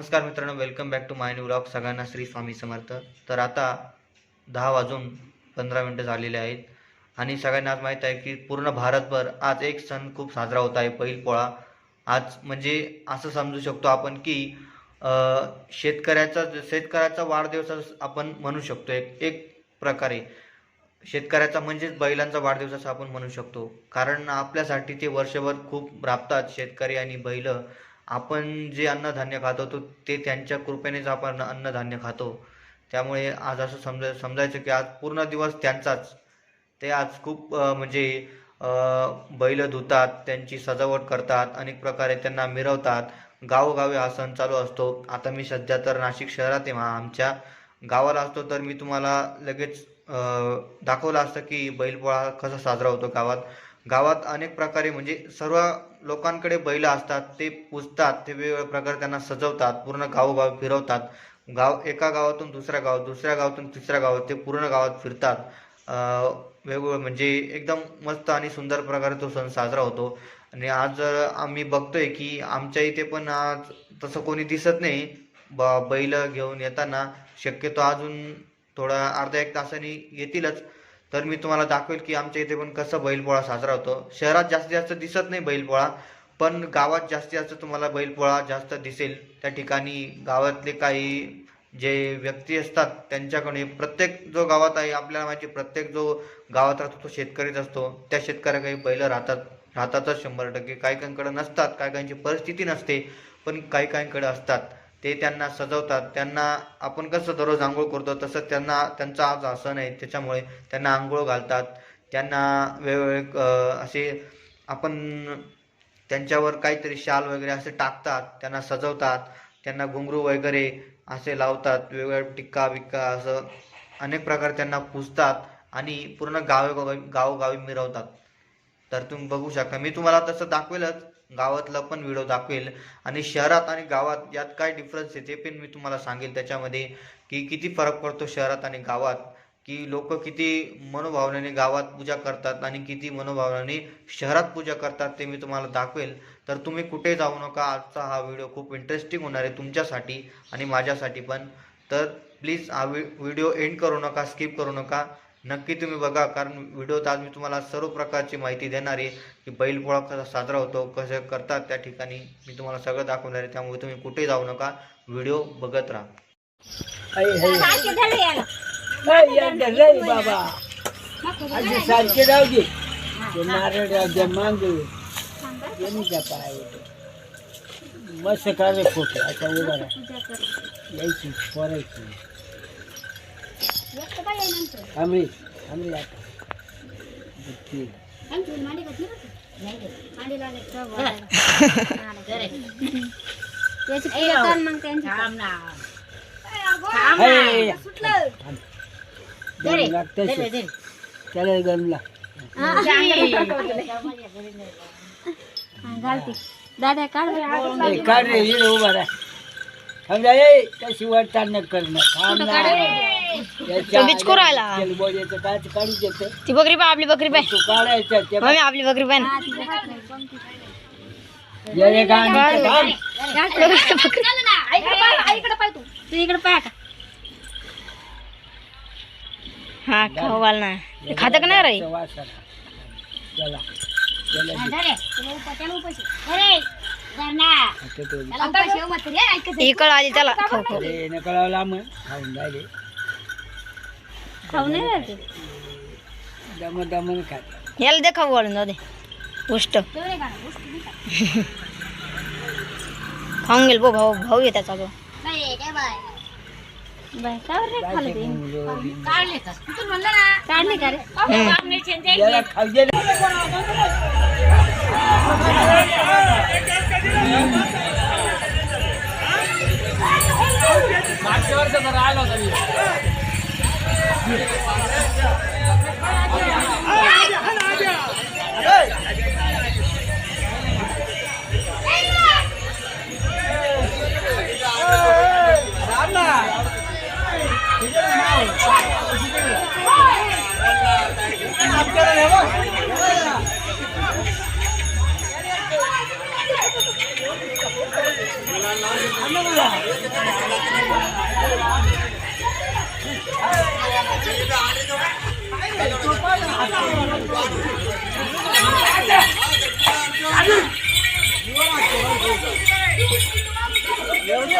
नमस्कार मित्रांनो, welcome back to my new vlog. सगळ्यांना श्री स्वामी समर्थ. तर आता 10:15 झालेले आहेत आणि सगळ्यांना आज माहीत आहे की पूर्ण भारतभर आज एक सण खूप साजरा होत आहे, बैलपोळा. आज म्हणजे असं समजू शकतो आपण की शेतकऱ्याचा वाढदिवस आपण म्हणू शकतो. एक प्रकारे शेतकऱ्याचा म्हणजेच बैलांचा वाढदिवस असं आपण म्हणू शकतो, कारण आपल्यासाठी ते वर्षभर खूप राबतात शेतकरी आणि बैल. आपण जे अन्नधान्य खातो ते त्यांच्या कृपेनेच आपण अन्नधान्य खातो. त्यामुळे आज असं समजायचं की आज पूर्ण दिवस त्यांचाच. ते आज खूप म्हणजे बैल धुतात, त्यांची सजावट करतात, अनेक प्रकारे त्यांना मिरवतात. गावोगावी हा सण चालू असतो. आता मी सध्या तर नाशिक शहरात आहे, आमच्या गावाला असतो, तर मी तुम्हाला लगेच दाखवलं असतं की बैलपोळा कसा साजरा होतो गावात. गावात अनेक प्रकारे म्हणजे सर्व लोकांकडे बैल असतात, ते पूजतात, ते वेगवेगळ्या प्रकारे त्यांना सजवतात, पूर्ण गावोगाव फिरवतात. एका गावातून दुसऱ्या गावात, दुसऱ्या गावातून तिसऱ्या गावात, ते पूर्ण गावात फिरतात. वेगवेगळं म्हणजे एकदम मस्त आणि सुंदर प्रकारे तो सण साजरा होतो. आणि आज आम्ही बघतोय की आमच्या इथे पण आज तसं कोणी दिसत नाही बैल घेऊन येताना. शक्यतो अजून थोडा अर्धा एक तासाने येतीलच. तर मी तुम्हाला दाखवेल की आमच्या इथे पण कसं बैलपोळा साजरा होतो. शहरात जास्तीत जास्त दिसत नाही बैलपोळा, पण गावात जास्तीत जास्त तुम्हाला बैलपोळा जास्त दिसेल. त्या ठिकाणी गावातले काही जे व्यक्ती असतात त्यांच्याकडे, प्रत्येक जो गावात आहे आपल्याला माहिती, प्रत्येक जो गावात राहतो तो शेतकरीच असतो. त्या शेतकऱ्याकडे बैल राहतातच 100%. काही काहींकडे नसतात, काही काहींची परिस्थिती नसते, पण काही काहींकडे असतात. ते त्यांना सजवतात. त्यांना आपण कसं दररोज आंघोळ करतो तसं त्यांचा आज हा सण आहे, त्याच्यामुळे त्यांना आंघोळ घालतात. त्यांना वेगवेगळे असे आपण त्यांच्यावर काहीतरी शाल वगैरे असे टाकतात, त्यांना सजवतात, त्यांना घुंगरू वगैरे असे लावतात, वेगवेगळ्या टिक्का बिक्का असं अनेक प्रकारे त्यांना पूजतात आणि पूर्ण गावोगावी मिरवतात. तर तुम्ही बघू शकता, मी तुम्हाला तसं दाखवेलच, गावातला पण व्हिडिओ दाखवेल. आणि शहरात आणि गावात यात काय डिफरन्स आहे ते पण मी तुम्हाला सांगेल त्याच्यामध्ये, की किती फरक पडतो शहरात आणि गावात, की लोक किती मनोभावनेने गावात पूजा करतात आणि किती मनोभावनेने शहरात पूजा करतात, ते मी तुम्हाला दाखवेल. तर तुम्ही कुठे जाऊ नका. आजचा हा व्हिडिओ खूप इंटरेस्टिंग होणार आहे तुमच्यासाठी आणि माझ्यासाठी पण. तर प्लीज हा व्हिडिओ एंड करू नका, स्किप करू नका, नक्की तुम्ही बघा. कारण व्हिडिओत आज मी तुम्हाला सर्व प्रकारची माहिती देणार आहे की बैलपोळा कसा साजरा होतो, कसं करतात त्या ठिकाणी, मी तुम्हाला सगळं दाखवणार आहे. त्यामुळे तुम्ही कुठे जाऊ नका, व्हिडिओ बघत राहा. बाबा असे सारखे राहू दे, ते नारळ राहू द्या, मांग यांच्या पाय मस्त काढे फोटो. आता उभा यायची पोरायची आम्ही आता त्याला गमला दादा काढ रे हिरो उभा राह. समजा कशी वाटताना करणं काढू देत. ती बकरी पाय, आपली बकरी पाय, तू काढायचं आपली बकरी पाय ना. इकडे पाय का. हा खाऊ घाल ना. खात का नाही रे. इकड आली त्याला खाऊ खाऊ कळावला मग खाऊन राहिले खाऊ नाही दम दमन खात. याला दे खाऊ घालून जाऊ दे. उष्ट खाऊन गेल भाऊ आहे त्याचा तो. काढले का रे. खाऊ दे. मागच्या वर्ष जरा आला होता मी. एवढे